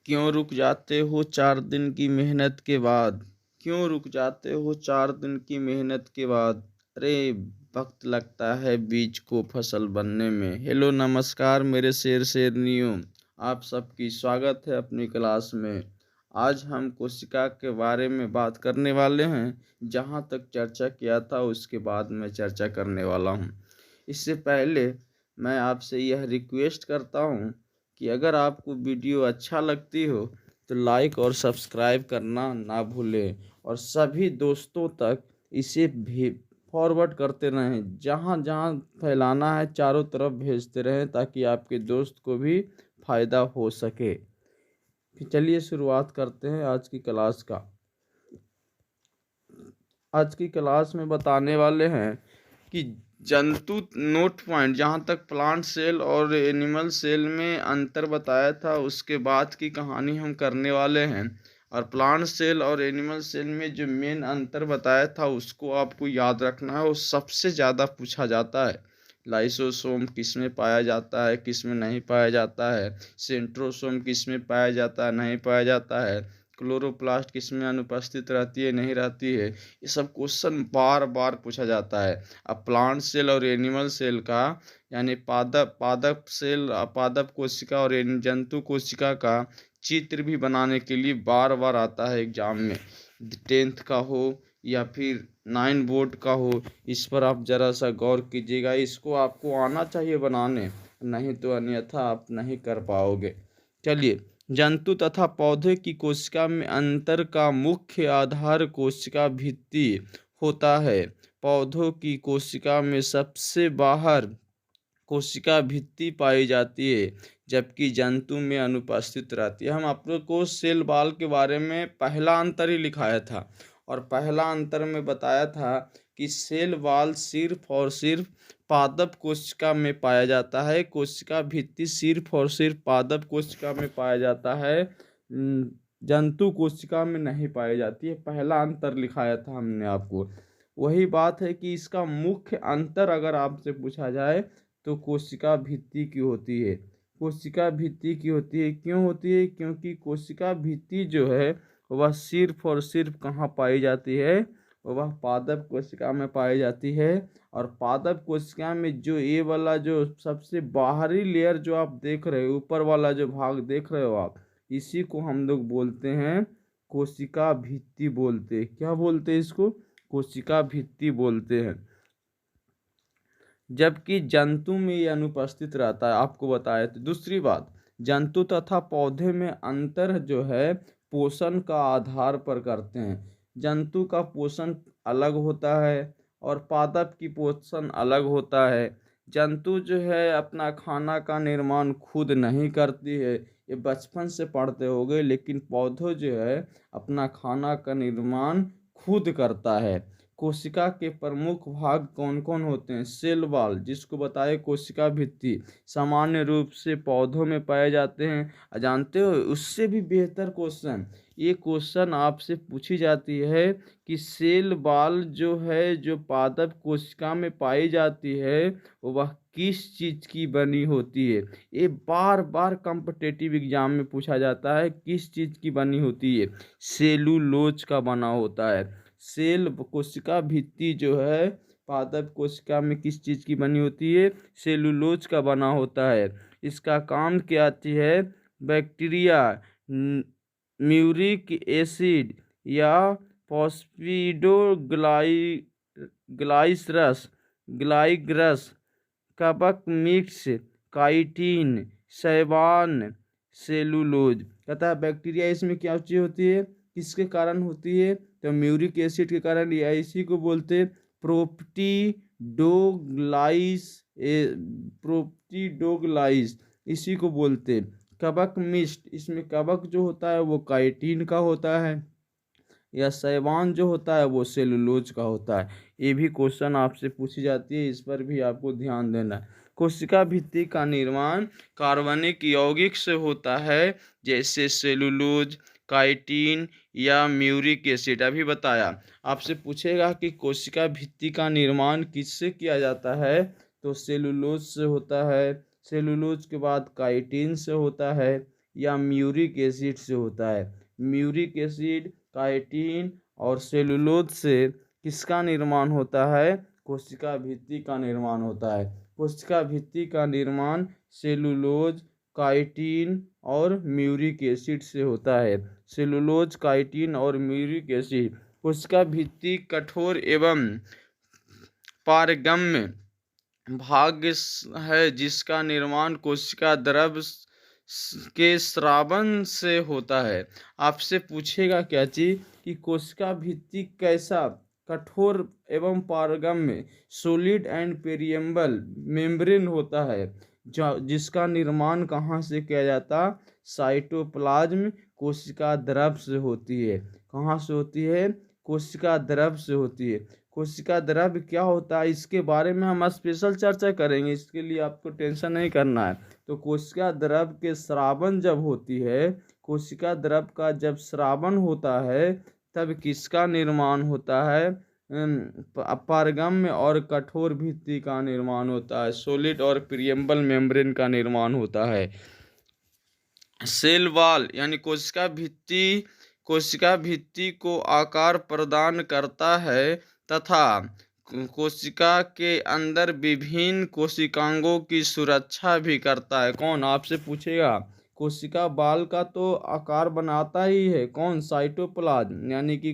क्यों रुक जाते हो 4 दिन की मेहनत के बाद? क्यों रुक जाते हो 4 दिन की मेहनत के बाद? अरे, वक्त लगता है बीज को फसल बनने में। हेलो नमस्कार मेरे शेर शेरनियों, आप सबकी स्वागत है अपनी क्लास में। आज हम कोशिका के बारे में बात करने वाले हैं। जहाँ तक चर्चा किया था उसके बाद मैं चर्चा करने वाला हूँ। इससे पहले मैं आपसे यह रिक्वेस्ट करता हूँ कि अगर आपको वीडियो अच्छा लगती हो तो लाइक और सब्सक्राइब करना ना भूलें और सभी दोस्तों तक इसे भी फॉरवर्ड करते रहें। जहाँ जहाँ फैलाना है चारों तरफ भेजते रहें ताकि आपके दोस्त को भी फ़ायदा हो सके। फिर चलिए शुरुआत करते हैं आज की क्लास का। आज की क्लास में बताने वाले हैं कि जंतु नोट पॉइंट, जहाँ तक प्लांट सेल और एनिमल सेल में अंतर बताया था उसके बाद की कहानी हम करने वाले हैं। और प्लांट सेल और एनिमल सेल में जो मेन अंतर बताया था उसको आपको याद रखना है। वो सबसे ज़्यादा पूछा जाता है। लाइसोसोम किस में पाया जाता है, किस में नहीं पाया जाता है। सेंट्रोसोम किस में पाया जाता है, नहीं पाया जाता है। क्लोरोप्लास्ट किस में अनुपस्थित रहती है, नहीं रहती है। ये सब क्वेश्चन बार बार पूछा जाता है। अब प्लांट सेल और एनिमल सेल का, यानी पादप पादप सेल, पादप कोशिका और जंतु कोशिका का चित्र भी बनाने के लिए बार बार आता है एग्जाम में। 10th का हो या फिर 9 बोर्ड का हो, इस पर आप ज़रा सा गौर कीजिएगा। इसको आपको आना चाहिए बनाने, नहीं तो अन्यथा आप नहीं कर पाओगे। चलिए, जंतु तथा पौधे की कोशिका में अंतर का मुख्य आधार कोशिका भित्ति होता है। पौधों की कोशिका में सबसे बाहर कोशिका भित्ति पाई जाती है, जबकि जंतु में अनुपस्थित रहती है। हम आप लोग को सेल वॉल के बारे में पहला अंतर ही लिखाया था और पहला अंतर में बताया था कि सेल वॉल सिर्फ और सिर्फ पादप कोशिका में पाया जाता है। कोशिका भित्ति सिर्फ और सिर्फ पादप कोशिका में पाया जाता है, जंतु कोशिका में नहीं पाई जाती है। पहला अंतर लिखाया था हमने आपको। वही बात है कि इसका मुख्य अंतर अगर आपसे पूछा जाए तो कोशिका भित्ति की होती है। कोशिका भित्ति की होती है, क्यों होती है? क्योंकि कोशिका भित्ति जो है वह सिर्फ और सिर्फ कहाँ पाई जाती है? वह पादप कोशिका में पाई जाती है। और पादप कोशिका में जो ये वाला जो सबसे बाहरी लेयर जो आप देख रहे हो, ऊपर वाला जो भाग देख रहे हो आप, इसी को हम लोग बोलते हैं कोशिका भित्ति बोलते हैं। क्या बोलते हैं इसको? कोशिका भित्ति बोलते हैं। जबकि जंतु में ये अनुपस्थित रहता है, आपको बताया। तो दूसरी बात, जंतु तथा पौधे में अंतर जो है पोषण का आधार पर करते हैं। जंतु का पोषण अलग होता है और पादप की पोषण अलग होता है। जंतु जो है अपना खाना का निर्माण खुद नहीं करती है, ये बचपन से पढ़ते होंगे। लेकिन पौधों जो है अपना खाना का निर्माण खुद करता है। कोशिका के प्रमुख भाग कौन कौन होते हैं? सेल वॉल, जिसको बताए कोशिका भित्ति, सामान्य रूप से पौधों में पाए जाते हैं। जानते हो, उससे भी बेहतर क्वेश्चन, ये क्वेश्चन आपसे पूछी जाती है कि सेल वॉल जो है, जो पादप कोशिका में पाई जाती है, वह किस चीज की बनी होती है? ये बार बार कॉम्पिटिटिव एग्जाम में पूछा जाता है, किस चीज की बनी होती है? सेलुलोज का बना होता है। सेल कोशिका भित्ति जो है पादप कोशिका में किस चीज़ की बनी होती है? सेलुलोज का बना होता है। इसका काम क्या आती है? बैक्टीरिया, म्यूरिक एसिड या ग्लाइसरस ग्लाइग्रस, कवक मिक्स, काइटिन, शैवान, सेलुलोज। कहता है बैक्टीरिया इसमें क्या चीज़ होती है, किसके कारण होती है? तो म्यूरिक एसिड के कारण, या इसी को बोलते प्रोप्टीडोग्लाइस, इसी को बोलते। कवक मिस्ट, इसमें कवक जो होता है वो काइटिन का होता है, या शैवान जो होता है वो सेलुलोज का होता है। ये भी क्वेश्चन आपसे पूछी जाती है, इस पर भी आपको ध्यान देना है। कोशिका भित्ति का निर्माण कार्बनिक यौगिक से होता है, जैसे सेलुलोज, काइटिन या म्यूरिक एसिड। अभी बताया। आपसे पूछेगा कि कोशिका भित्ति का निर्माण किससे किया जाता है, तो सेलुलोज से होता है। सेलुलोज के बाद काइटिन से होता है, या म्यूरिक एसिड से होता है। म्यूरिक एसिड, काइटिन और सेलुलोज से किसका निर्माण होता है? कोशिका भित्ति का निर्माण होता है। कोशिका भित्ति का निर्माण सेलुलोज, काइटिन और म्यूरिक एसिड से होता है। सेलुलोज, काइटिन और म्यूरिक एसिड। कोशिका भित्ति कठोर एवं पारगम्य भाग है जिसका निर्माण कोशिका द्रव के स्रावन से होता है। आपसे पूछेगा क्या चीज कि कोशिका भित्ति कैसा? कठोर एवं पारगम्य, सॉलिड एंड पेरिएबल मेम्ब्रेन होता है, जिसका निर्माण कहाँ से किया जाता? साइटोप्लाज्म कोशिका द्रव से होती है। कहाँ से होती है? कोशिका द्रव से होती है। कोशिका द्रव क्या होता है इसके बारे में हम स्पेशल चर्चा करेंगे, इसके लिए आपको टेंशन नहीं करना है। तो कोशिका द्रव के स्रावन जब होती है, कोशिका द्रव का जब स्रावन होता है तब किसका निर्माण होता है? पारगम्य और कठोर भित्ति का निर्माण होता है। सॉलिड और पेरिएबल मेम्ब्रेन का निर्माण होता है। सेल वॉल यानी कोशिका भित्ति को आकार प्रदान करता है तथा कोशिका के अंदर विभिन्न कोशिकांगों की सुरक्षा भी करता है। कौन? आपसे पूछेगा। कोशिका बाल का तो आकार बनाता ही है कौन? साइटोप्लाज्म यानी कि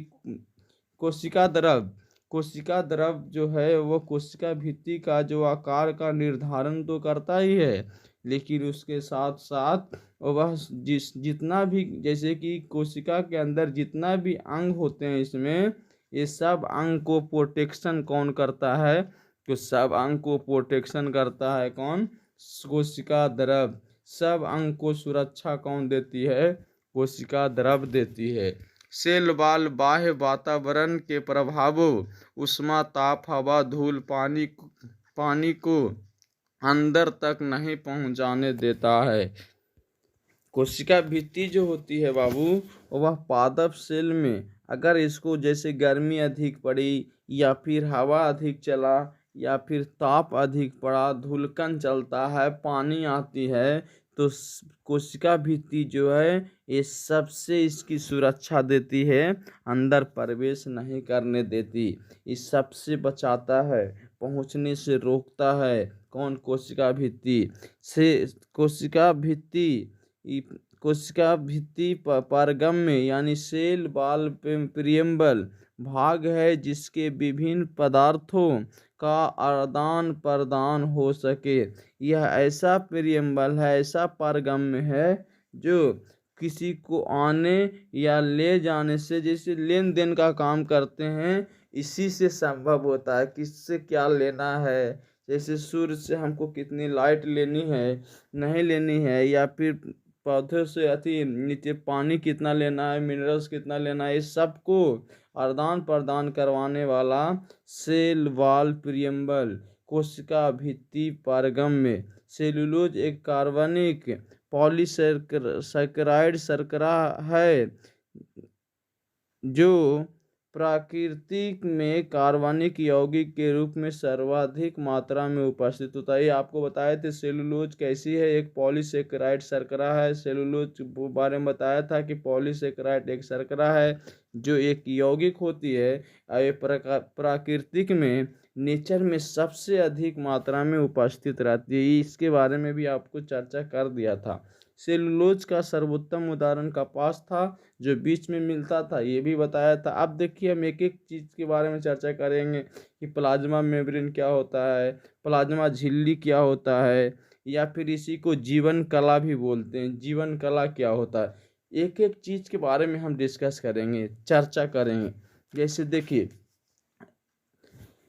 कोशिका द्रव। कोशिका द्रव जो है वो कोशिका भित्ति का जो आकार का निर्धारण तो करता ही है, लेकिन उसके साथ साथ वह जितना भी, जैसे कि कोशिका के अंदर जितना भी अंग होते हैं इसमें, ये सब अंग को प्रोटेक्शन कौन करता है? तो सब अंग को प्रोटेक्शन करता है कौन? कोशिका द्रव। सब अंग को सुरक्षा कौन देती है? कोशिका द्रव देती है। सेल वॉल बाह्य वातावरण के प्रभावों, ऊष्मा, ताप, हवा, धूल, पानी को अंदर तक नहीं पहुंचाने देता है। कोशिका भित्ति जो होती है बाबू, वह पादप सेल में अगर इसको जैसे गर्मी अधिक पड़ी या फिर हवा अधिक चला या फिर ताप अधिक पड़ा, धुलकन चलता है, पानी आती है, तो कोशिका भित्ति जो है ये सबसे इसकी सुरक्षा देती है, अंदर प्रवेश नहीं करने देती, इस सबसे बचाता है, पहुंचने से रोकता है। कौन? कोशिका भित्ति से। कोशिका भित्ति पारगम्य यानी सेल वॉल पेरिएबल भाग है जिसके विभिन्न पदार्थों का आदान प्रदान हो सके। यह ऐसा पेरिएबल है, ऐसा पारगम्य है जो किसी को आने या ले जाने से, जैसे लेन देन का काम करते हैं, इसी से संभव होता है। किससे क्या लेना है, जैसे सूर्य से हमको कितनी लाइट लेनी है, नहीं लेनी है, या फिर पौधों से नीचे पानी कितना लेना है, मिनरल्स कितना लेना है, इस सब को आदान प्रदान करवाने वाला सेल वॉल पेरिएबल कोशिका भित्ति पारगम्य। सेलुलोज एक कार्बनिक पॉलीसैकेराइड शर्करा है जो प्राकृतिक में कार्बनिक यौगिक के रूप में सर्वाधिक मात्रा में उपस्थित होता है। ये आपको बताए थे सेलुलोज कैसी है, एक पॉलीसैकेराइड शर्करा है। सेलुलोज के बारे में बताया था कि पॉलीसैकेराइड एक शर्करा है जो एक यौगिक होती है, ये प्राकृतिक में, नेचर में सबसे अधिक मात्रा में उपस्थित रहती है। इसके बारे में भी आपको चर्चा कर दिया था। सेलुलोज का सर्वोत्तम उदाहरण कपास था जो बीच में मिलता था, ये भी बताया था। अब देखिए हम एक एक चीज़ के बारे में चर्चा करेंगे कि प्लाज्मा मेम्ब्रेन क्या होता है, प्लाज्मा झिल्ली क्या होता है, या फिर इसी को जीवन कला भी बोलते हैं। जीवन कला क्या होता है, एक एक चीज़ के बारे में हम डिस्कस करेंगे, चर्चा करेंगे। जैसे देखिए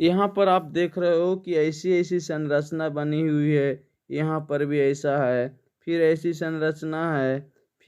यहाँ पर आप देख रहे हो कि ऐसी ऐसी संरचना बनी हुई है, यहाँ पर भी ऐसा है, फिर ऐसी संरचना है,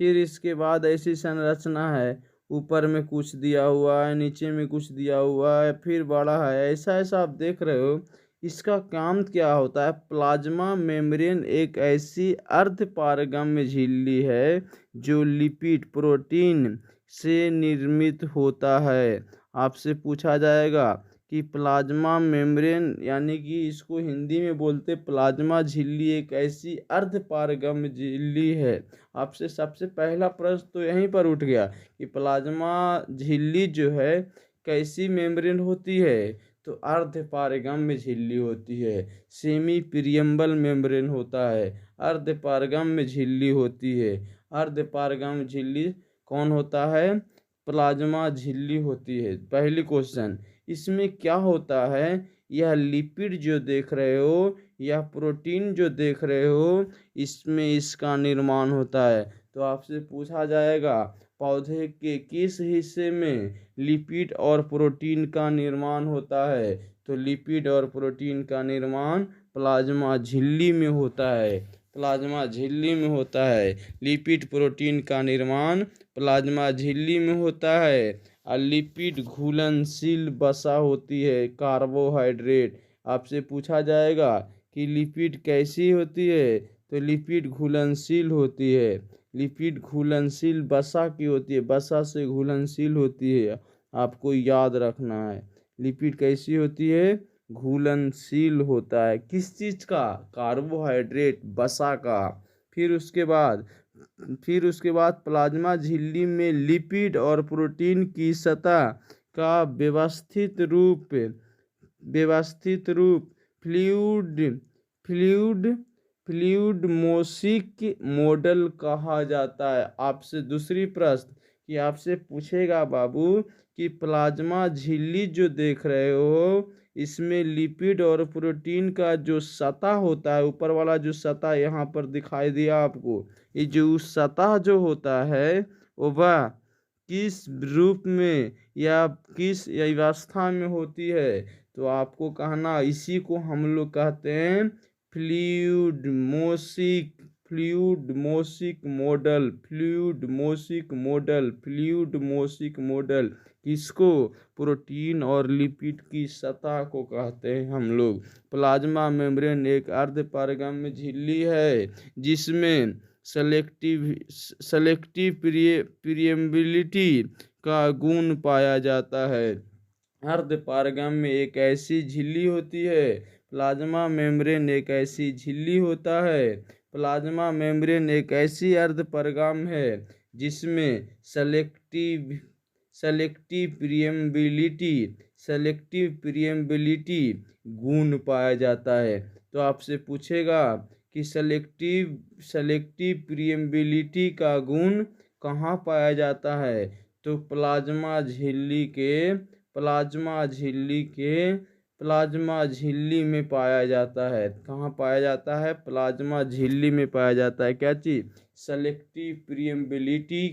फिर इसके बाद ऐसी संरचना है, ऊपर में कुछ दिया हुआ है, नीचे में कुछ दिया हुआ है, फिर बड़ा है, ऐसा ऐसा आप देख रहे हो। इसका काम क्या होता है? प्लाज्मा मेम्ब्रेन एक ऐसी अर्धपारगम्य झिल्ली है जो लिपिड प्रोटीन से निर्मित होता है। आपसे पूछा जाएगा कि प्लाज्मा मेम्ब्रेन यानी कि इसको हिंदी में बोलते प्लाज्मा झिल्ली एक ऐसी अर्ध पारगम्य झिल्ली है। आपसे सबसे पहला प्रश्न तो यहीं पर उठ गया कि प्लाज्मा झिल्ली जो है कैसी मेम्ब्रेन होती है, तो अर्ध पारगम्य झिल्ली होती है। सेमी पिरियम्बल मेम्ब्रेन होता है, अर्ध पारगम्य झिल्ली होती है। अर्ध पारगम्य झिल्ली कौन होता है? प्लाज्मा झिल्ली होती है। पहली क्वेश्चन, इसमें क्या होता है? यह लिपिड जो देख रहे हो या प्रोटीन जो देख रहे हो, इसमें इसका निर्माण होता है। तो आपसे पूछा जाएगा पौधे के किस हिस्से में लिपिड और प्रोटीन का निर्माण होता है, तो लिपिड और प्रोटीन का निर्माण प्लाज्मा झिल्ली में होता है। प्लाज्मा झिल्ली में होता है। लिपिड प्रोटीन का निर्माण प्लाज्मा झिल्ली में होता है। और लिपिड घुलनशील वसा होती है, कार्बोहाइड्रेट। आपसे पूछा जाएगा कि लिपिड कैसी होती है, तो लिपिड घुलनशील होती है। लिपिड घुलनशील वसा की होती है, वसा से घुलनशील होती है। आपको याद रखना है लिपिड कैसी होती है, घुलनशील होता है। किस चीज़ का? कार्बोहाइड्रेट, वसा का। फिर उसके बाद प्लाज्मा झिल्ली में लिपिड और प्रोटीन की सतह का व्यवस्थित रूप फ्लूइड मॉडल कहा जाता है। आपसे दूसरी प्रश्न कि आपसे पूछेगा बाबू कि प्लाज्मा झिल्ली जो देख रहे हो, इसमें लिपिड और प्रोटीन का जो सतह होता है, ऊपर वाला जो सतह यहाँ पर दिखाई दिया आपको, ये जो सतह जो होता है वह किस रूप में या किस अवस्था में होती है, तो आपको कहना इसी को हम लोग कहते हैं फ्लूइड मोसिक मॉडल। किसको? प्रोटीन और लिपिड की सतह को कहते हैं हम लोग। प्लाज्मा मेम्ब्रेन एक अर्ध पारगम्य झिल्ली है जिसमें सेलेक्टिव प्रिएम्बिलिटी का गुण पाया जाता है। अर्ध पारगम्य एक ऐसी झिल्ली होती है। प्लाज्मा मेम्ब्रेन एक ऐसी झिल्ली होता है। प्लाज्मा मेम्ब्रेन एक ऐसी अर्ध पारगम्य है जिसमें सेलेक्टिव प्रिएम्बिलिटी गुण पाया जाता है। तो आपसे पूछेगा कि सेलेक्टिव प्रिएम्बिलिटी का गुण कहाँ पाया जाता है, तो प्लाज्मा झिल्ली में पाया जाता है। कहाँ पाया जाता है? प्लाज्मा झिल्ली में पाया जाता है। क्या चीज़? सेलेक्टिव प्रिएम्बिलिटी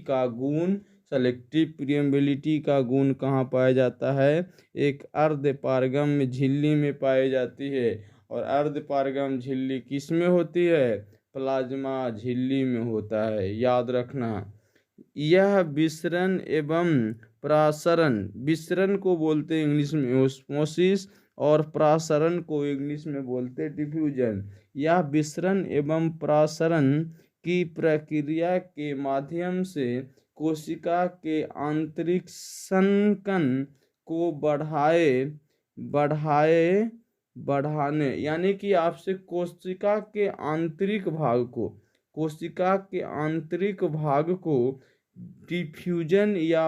का गुण कहाँ पाया जाता है? एक अर्ध पारगम्य झिल्ली में पाई जाती है। और अर्ध पारगम्य झिल्ली किस में होती है? प्लाज्मा झिल्ली में होता है। याद रखना। यह विसरण एवं प्रसारण, विसरण को बोलते हैं इंग्लिश में ऑस्मोसिस और प्रसारण को इंग्लिश में बोलते हैं डिफ्यूजन। यह विसरण एवं प्रसारण की प्रक्रिया के माध्यम से कोशिका के आंतरिक संकन को बढ़ाने यानी कि आपसे कोशिका के आंतरिक भाग को डिफ्यूजन या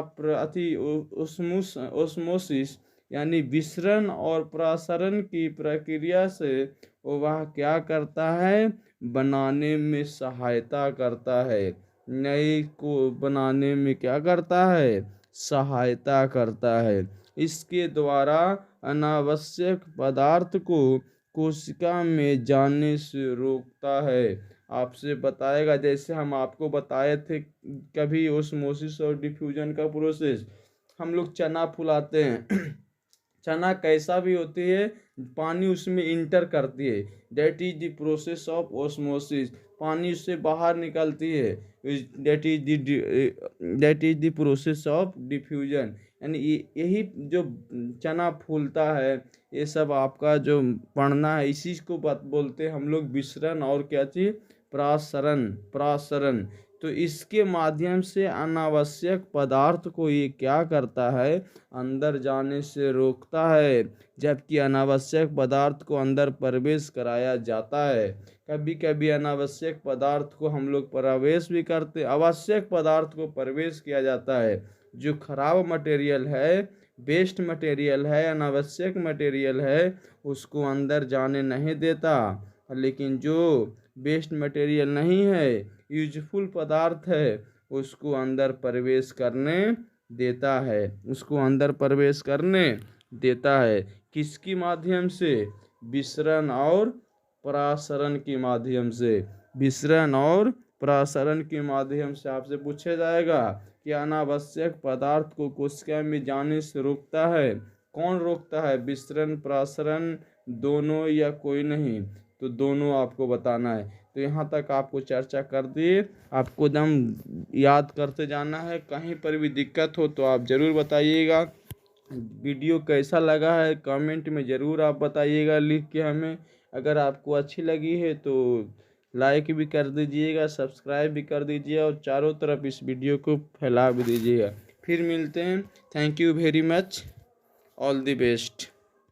ओस्मोसिस यानी विसरण और प्रसारण की प्रक्रिया से वह क्या करता है? बनाने में सहायता करता है। नए को बनाने में क्या करता है? सहायता करता है। इसके द्वारा अनावश्यक पदार्थ को कोशिका में जाने से रोकता है। आपसे बताएगा, जैसे हम आपको बताए थे कभी ओस्मोसिस और डिफ्यूजन का प्रोसेस। हम लोग चना फुलाते हैं चना कैसा भी होती है, पानी उसमें इंटर करती है, that is the process of osmosis. पानी उससे बाहर निकलती है, that is the process of diffusion. यानी यही जो चना फूलता है, ये सब आपका जो पढ़ना है, इसी को बोलते हैं हम लोग विसरण और क्या चीज़? प्रसारण। तो इसके माध्यम से अनावश्यक पदार्थ को ये क्या करता है, अंदर जाने से रोकता है, जबकि अनावश्यक पदार्थ को अंदर प्रवेश कराया जाता है। कभी कभी अनावश्यक पदार्थ को हम लोग प्रवेश भी करते, आवश्यक पदार्थ को प्रवेश किया जाता है। जो खराब मटेरियल है, वेस्ट मटेरियल है, अनावश्यक मटेरियल है, उसको अंदर जाने नहीं देता। लेकिन जो वेस्ट मटेरियल नहीं है, यूजफुल पदार्थ है, उसको अंदर प्रवेश करने देता है, उसको अंदर प्रवेश करने देता है। किसकी माध्यम से? विसरण और परासरण के माध्यम से। विसरण और परासरण के माध्यम से आपसे पूछा जाएगा कि अनावश्यक पदार्थ को कोशिका में जाने से रोकता है। कौन रोकता है? विसरण, परासरण, दोनों या कोई नहीं? तो दोनों आपको बताना है। तो यहाँ तक आपको चर्चा कर दिए, आपको एकदम याद करते जाना है। कहीं पर भी दिक्कत हो तो आप ज़रूर बताइएगा। वीडियो कैसा लगा है कमेंट में ज़रूर आप बताइएगा लिख के हमें। अगर आपको अच्छी लगी है तो लाइक भी कर दीजिएगा, सब्सक्राइब भी कर दीजिए और चारों तरफ इस वीडियो को फैला भी दीजिएगा। फिर मिलते हैं। Thank you very much. All the best.